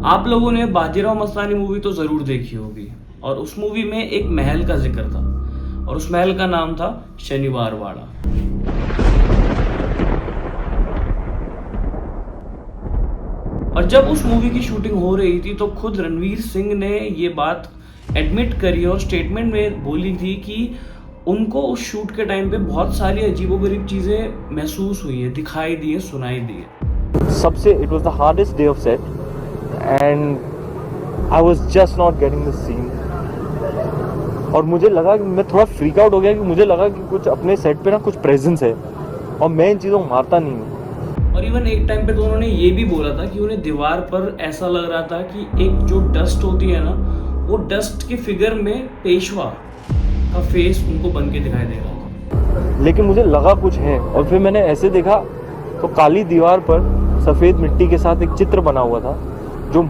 आप लोगों ने बाजीराव मस्तानी मूवी तो ज़रूर देखी होगी और उस मूवी में एक महल का जिक्र था और उस महल का नाम था शनिवार वाड़ा। और जब उस मूवी की शूटिंग हो रही थी तो खुद रणवीर सिंह ने ये बात एडमिट करी और स्टेटमेंट में बोली थी कि उनको उस शूट के टाइम पे बहुत सारी अजीबोगरीब चीज़ें महसूस हुई है, दिखाई दी है, सुनाई दी है। सबसे it was the hardest day of set and I was just not getting the scene. और मुझे लगा कि मैं थोड़ा फ्रीक आउट हो गया, कि मुझे लगा कि कुछ अपने सेट पे ना कुछ प्रेजेंस है और मैं इन चीज़ों को मारता नहीं हूँ। और इवन एक टाइम पे तो उन्होंने ये भी बोला था कि उन्हें दीवार पर ऐसा लग रहा था कि एक जो डस्ट होती है ना, वो डस्ट के फिगर में पेशवा का फेस उनको बन के दिखाई दे रहा था। लेकिन मुझे लगा कुछ है और फिर मैंने ऐसे देखा तो काली दीवार पर सफ़ेद मिट्टी के साथ एक चित्र बना हुआ था, जो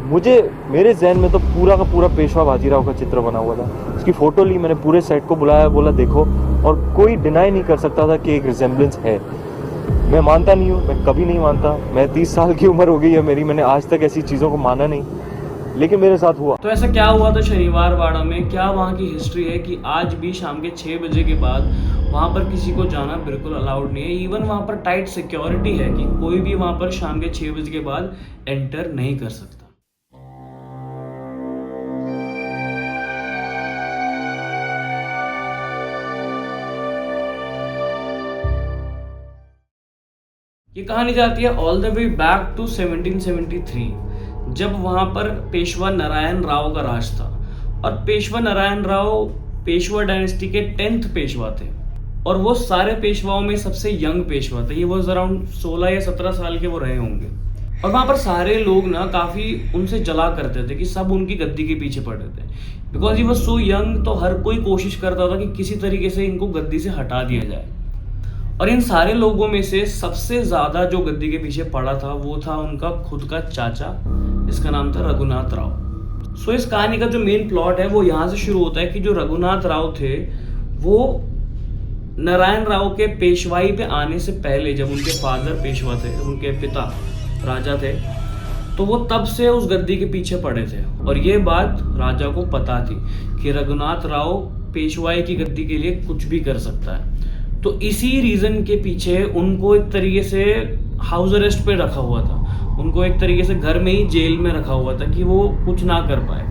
मेरे जहन में तो पूरा का पूरा पेशवा बाजीराव का चित्र बना हुआ था। उसकी फ़ोटो ली, मैंने पूरे सेट को बुलाया, बोला देखो, और कोई डिनाई नहीं कर सकता था कि एक रिजेम्बलेंस है। मैं मानता नहीं हूँ, मैं कभी नहीं मानता, मैं 30 साल की उम्र हो गई है मेरी, मैंने आज तक ऐसी चीज़ों को माना नहीं, लेकिन मेरे साथ हुआ। तो ऐसा क्या हुआ था शनिवार वाड़ा में? क्या वहाँ की हिस्ट्री है कि आज भी शाम के 6 बजे के बाद वहाँ पर किसी को जाना बिल्कुल अलाउड नहीं है। इवन वहाँ पर टाइट सिक्योरिटी है कि कोई भी वहाँ पर शाम के 6 बजे के बाद एंटर नहीं कर सकता। ये कहानी जाती है all the way back to 1773, जब वहाँ पर पेशवा नारायण राव का राज था। और पेशवा नारायण राव पेशवा डायनेस्टी के 10th पेशवा थे और वो सारे पेशवाओं में सबसे यंग पेशवा थे। ये वो अराउंड 16 या 17 साल के वो रहे होंगे। और वहाँ पर सारे लोग ना काफ़ी उनसे जला करते थे कि सब उनकी गद्दी के पीछे पड़े थे, because he was so young. तो हर कोई कोशिश करता था कि किसी तरीके से इनको गद्दी से हटा दिया जाए। और इन सारे लोगों में से सबसे ज़्यादा जो गद्दी के पीछे पड़ा था वो था उनका खुद का चाचा, जिसका नाम था रघुनाथ राव। सो इस कहानी का जो मेन प्लॉट है वो यहाँ से शुरू होता है कि जो रघुनाथ राव थे वो नारायण राव के पेशवाई पे आने से पहले, जब उनके फादर पेशवा थे, उनके पिता राजा थे, तो वो तब से उस गद्दी के पीछे पड़े थे। और ये बात राजा को पता थी कि रघुनाथ राव पेशवाई की गद्दी के लिए कुछ भी कर सकता है। तो इसी रीज़न के पीछे उनको एक तरीके से हाउस अरेस्ट पे रखा हुआ था, उनको एक तरीके से घर में ही जेल में रखा हुआ था कि वो कुछ ना कर पाए।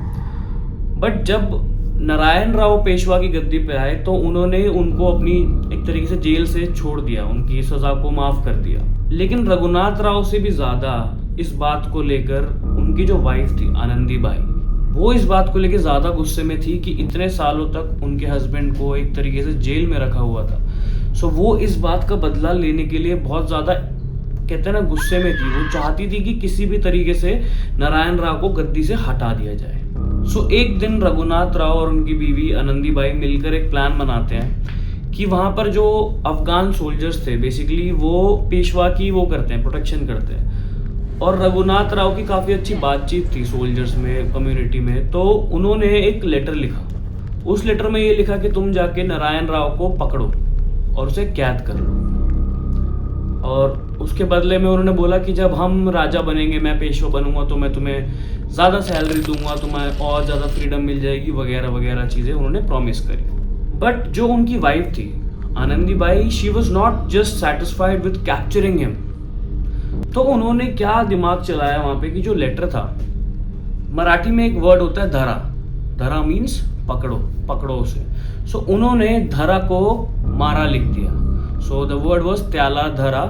बट जब नारायण राव पेशवा की गद्दी पे आए तो उन्होंने उनको अपनी एक तरीके से जेल से छोड़ दिया, उनकी सज़ा को माफ़ कर दिया। लेकिन रघुनाथ राव से भी ज़्यादा इस बात को लेकर उनकी जो वाइफ थी आनंदी बाई, वो इस बात को लेकर ज़्यादा गुस्से में थी कि इतने सालों तक उनके हस्बैंड को एक तरीके से जेल में रखा हुआ था। सो वो इस बात का बदला लेने के लिए बहुत ज़्यादा, कहते हैं ना, गुस्से में थी। वो चाहती थी कि किसी भी तरीके से नारायण राव को गद्दी से हटा दिया जाए। सो एक दिन रघुनाथ राव और उनकी बीवी आनंदी बाई मिलकर एक प्लान बनाते हैं कि वहाँ पर जो अफगान सोल्जर्स थे, बेसिकली वो पेशवा की वो करते हैं, प्रोटेक्शन करते हैं। और रघुनाथ राव की काफ़ी अच्छी बातचीत थी सोल्जर्स में, कम्युनिटी में। तो उन्होंने एक लेटर लिखा। उस लेटर में ये लिखा कि तुम जाके नारायण राव को पकड़ो और उसे कैद कर लो। और उसके बदले में उन्होंने बोला कि जब हम राजा बनेंगे, मैं पेशवा बनूंगा, तो मैं तुम्हें ज़्यादा सैलरी दूंगा, तुम्हें और ज़्यादा फ्रीडम मिल जाएगी, वगैरह वगैरह चीज़ें उन्होंने प्रॉमिस करी। बट जो उनकी वाइफ थी Anandi by, she was not just satisfied with capturing him. तो उन्होंने क्या दिमाग चलाया वहाँ पे कि जो लेटर था, मराठी में एक वर्ड होता है धरा, धरा मीन्स पकड़ो, पकड़ो उसे। सो उन्होंने धरा को मारा लिख दिया। सो द वर्ड वाज त्याला धरा,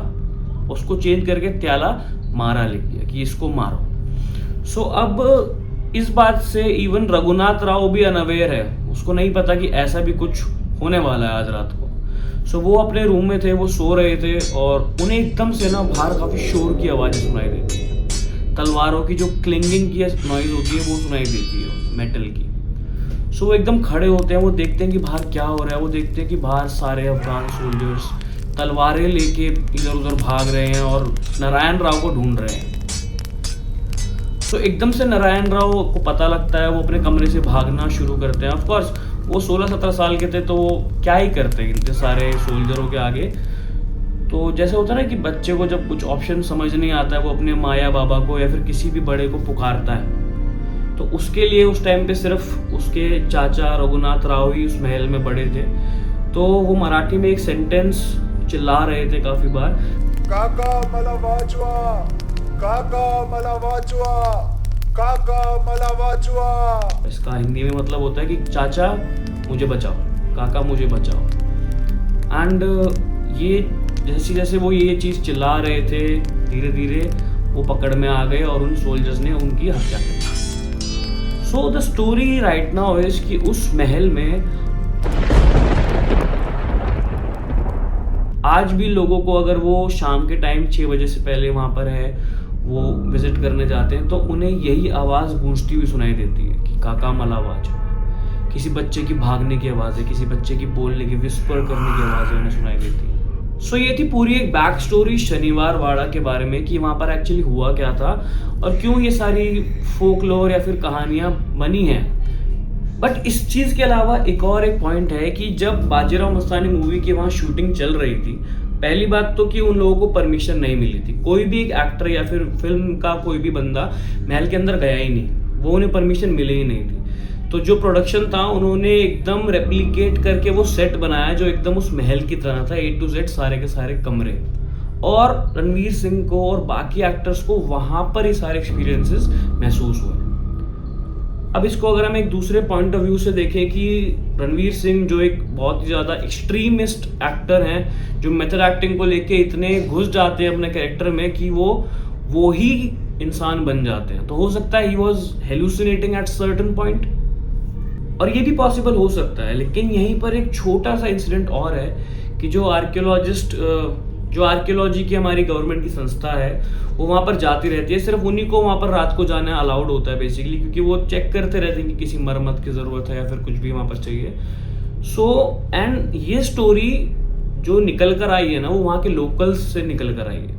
उसको चेंज करके त्याला मारा लिख दिया कि इसको मारो। सो अब इस बात से इवन रघुनाथ राव भी अनअवेयर है, उसको नहीं पता कि ऐसा भी कुछ होने वाला है आज रात को। सो वो अपने रूम में थे, वो सो रहे थे और उन्हें एकदम से ना बाहर काफ़ी शोर की आवाज़ सुनाई देती है। तलवारों की जो क्लिंगिंग की नॉइज़ होती है वो सुनाई देती है, मेटल की। सो वो एकदम खड़े होते हैं, वो देखते हैं कि बाहर क्या हो रहा है। वो देखते हैं कि बाहर सारे अफगान सोल्जर्स तलवारें लेके इधर उधर भाग रहे हैं और नारायण राव को ढूंढ रहे हैं। सो एकदम से नारायण राव को पता लगता है, वो अपने कमरे से भागना शुरू करते हैं। ऑफकोर्स वो 16-17 साल के थे, तो वो क्या ही करते हैं इतने सारे सोल्जरों के आगे। तो जैसे होता है ना कि बच्चे को जब कुछ ऑप्शन समझ नहीं आता है वो अपने माँ या बाबा को या फिर किसी भी बड़े को पुकारता है, तो उसके लिए उस टाइम पे सिर्फ उसके चाचा रघुनाथ राव ही उस महल में बड़े थे। तो वो मराठी में एक सेंटेंस चिल्ला रहे थे काफ़ी बार, काका मला वाचवा, काका मला वाचवा, काका मला वाचवा। इसका हिंदी में मतलब होता है कि चाचा मुझे बचाओ, काका मुझे बचाओ। एंड ये जैसे जैसे वो ये चीज़ चिल्ला रहे थे, धीरे धीरे वो पकड़ में आ गए और उन सोल्जर्स ने उनकी हत्या की। So the story right now is कि उस महल में आज भी लोगों को अगर वो शाम के टाइम 6 बजे से पहले वहाँ पर है वो विजिट करने जाते हैं तो उन्हें यही आवाज़ गूंजती हुई सुनाई देती है कि काका मला वाचवा। किसी बच्चे की भागने की आवाज़ है, किसी बच्चे की बोलने की, विस्पर करने की आवाज़ उन्हें सुनाई देती है। सो ये थी पूरी एक बैक स्टोरी शनिवार वाड़ा के बारे में कि वहाँ पर एक्चुअली हुआ क्या था और क्यों ये सारी फोकलोर या फिर कहानियाँ बनी हैं। बट इस चीज़ के अलावा एक पॉइंट है कि जब बाजीराव मस्तानी मूवी की वहाँ शूटिंग चल रही थी, पहली बात तो कि उन लोगों को परमिशन नहीं मिली थी। कोई भी एक एक्टर या फिर फिल्म का कोई भी बंदा महल के अंदर गया ही नहीं, वो उन्हें परमिशन मिली ही नहीं थी। तो जो प्रोडक्शन था उन्होंने एकदम रेप्लिकेट करके वो सेट बनाया जो एकदम उस महल की तरह था, A to Z सारे के सारे कमरे। और रणवीर सिंह को और बाकी एक्टर्स को वहाँ पर ही सारे एक्सपीरियंसेस महसूस हुए। अब इसको अगर हम एक दूसरे पॉइंट ऑफ व्यू से देखें कि रणवीर सिंह जो एक बहुत ही ज़्यादा एक्सट्रीमिस्ट एक्टर हैं, जो मेथड एक्टिंग को लेके इतने घुस जाते हैं अपने कैरेक्टर में कि वो ही इंसान बन जाते हैं, तो हो सकता है he was hallucinating at certain point, और ये भी पॉसिबल हो सकता है। लेकिन यहीं पर एक छोटा सा इंसिडेंट और है कि जो आर्कियोलॉजी की हमारी गवर्नमेंट की संस्था है वो वहाँ पर जाती रहती है, सिर्फ उन्हीं को वहाँ पर रात को जाना अलाउड होता है बेसिकली, क्योंकि वो चेक करते रहते हैं कि किसी मरम्मत की ज़रूरत है या फिर कुछ भी वहाँ पर चाहिए। एंड ये स्टोरी जो निकल कर आई है ना वो वहाँ के लोकल्स से निकल कर आई है।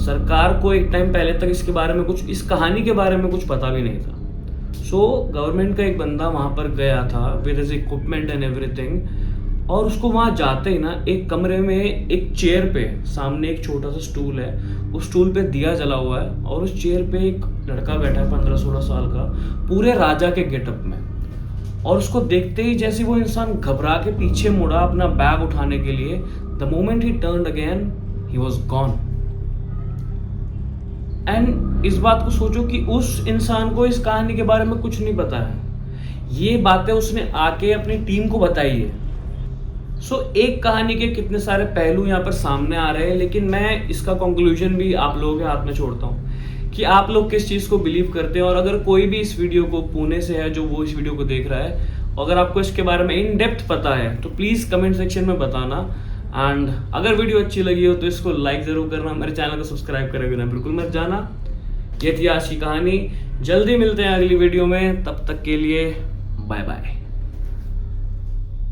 सरकार को एक टाइम पहले तक इसके बारे में इस कहानी के बारे में कुछ पता भी नहीं था। गवर्नमेंट का एक बंदा वहाँ पर गया था with his equipment and everything, और उसको वहाँ जाते ही ना एक कमरे में एक चेयर पे सामने एक छोटा सा स्टूल है, उस स्टूल पे दिया जला हुआ है और उस चेयर पे एक लड़का बैठा है 15-16 साल का, पूरे राजा के गेटअप में। और उसको देखते ही जैसे वो इंसान घबरा के पीछे मुड़ा अपना बैग उठाने के लिए, the moment he turned again he was gone. And इस बात को सोचो कि उस इंसान को इस कहानी के बारे में कुछ नहीं पता है, ये बातें उसने आके अपनी टीम को बताई है। एक कहानी के कितने सारे पहलू यहाँ पर सामने आ रहे हैं, लेकिन मैं इसका कंक्लूजन भी आप लोगों के हाथ में छोड़ता हूँ कि आप लोग किस चीज़ को बिलीव करते हैं। और अगर कोई भी इस वीडियो को पुणे से है जो वो इस वीडियो को देख रहा है, अगर आपको इसके बारे में इन डेप्थ पता है तो प्लीज़ कमेंट सेक्शन में बताना। एंड अगर वीडियो अच्छी लगी हो तो इसको लाइक ज़रूर करना, मेरे चैनल को सब्सक्राइब करे बिना बिल्कुल मत जाना। ये थी आज की कहानी, जल्दी मिलते हैं अगली वीडियो में, तब तक के लिए बाय बाय।